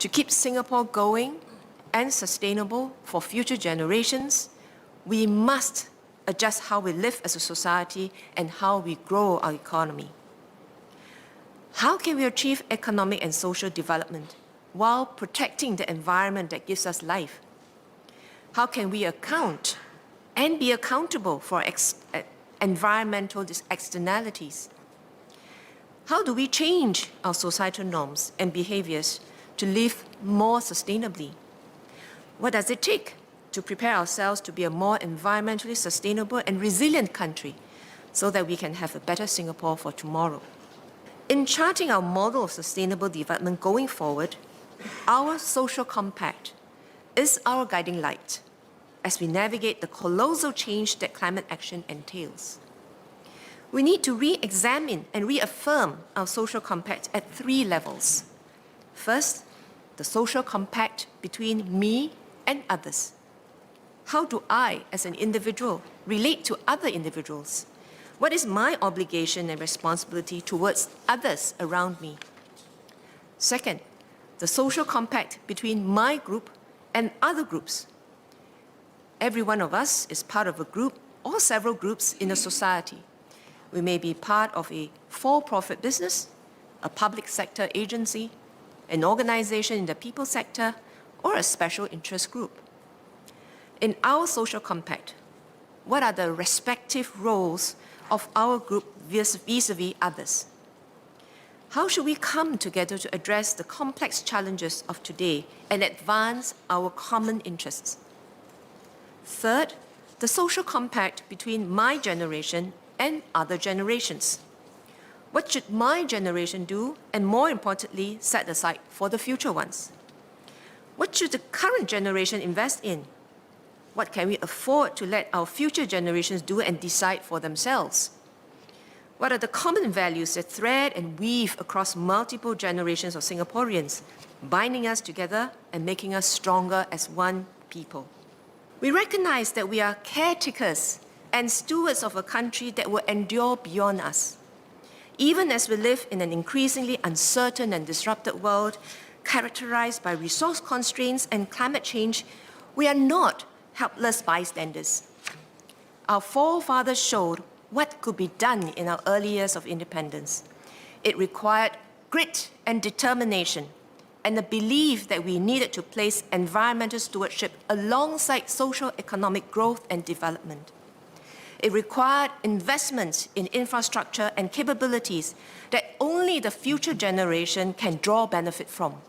To keep Singapore going and sustainable for future generations, we must adjust how we live as a society and how we grow our economy. How can we achieve economic and social development while protecting the environment that gives us life? How can we account and be accountable for environmental externalities? How do we change our societal norms and behaviors to live more sustainably? What does it take to prepare ourselves to be a more environmentally sustainable and resilient country so that we can have a better Singapore for tomorrow? In charting our model of sustainable development going forward, our social compact is our guiding light as we navigate the colossal change that climate action entails. We need to re-examine and reaffirm our social compact at 3 levels. First, the social compact between me and others. How do I, as an individual, relate to other individuals? What is my obligation and responsibility towards others around me? Second, the social compact between my group and other groups. Every one of us is part of a group or several groups in a society. We may be part of a for-profit business, a public sector agency, an organization in the people sector, or a special interest group. In our social compact, what are the respective roles of our group vis-a-vis others? How should we come together to address the complex challenges of today and advance our common interests? Third, the social compact between my generation and other generations. What should my generation do, and more importantly, set aside for the future ones? What should the current generation invest in? What can we afford to let our future generations do and decide for themselves? What are the common values that thread and weave across multiple generations of Singaporeans, binding us together and making us stronger as one people? We recognize that we are caretakers and stewards of a country that will endure beyond us. Even as we live in an increasingly uncertain and disrupted world, characterized by resource constraints and climate change, we are not helpless bystanders. Our forefathers showed what could be done in our early years of independence. It required grit and determination, and a belief that we needed to place environmental stewardship alongside socio-economic growth and development. It required investments in infrastructure and capabilities that only the future generation can draw benefit from.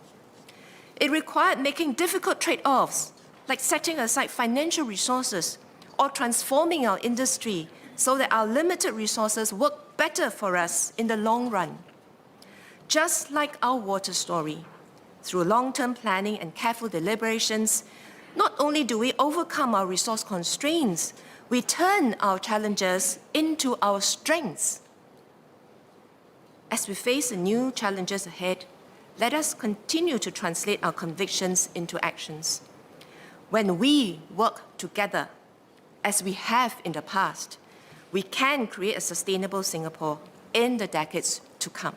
It required making difficult trade-offs, like setting aside financial resources or transforming our industry so that our limited resources work better for us in the long run. Just like our water story, through long-term planning and careful deliberations, not only do we overcome our resource constraints, we turn our challenges into our strengths. As we face the new challenges ahead, let us continue to translate our convictions into actions. When we work together, as we have in the past, we can create a sustainable Singapore in the decades to come.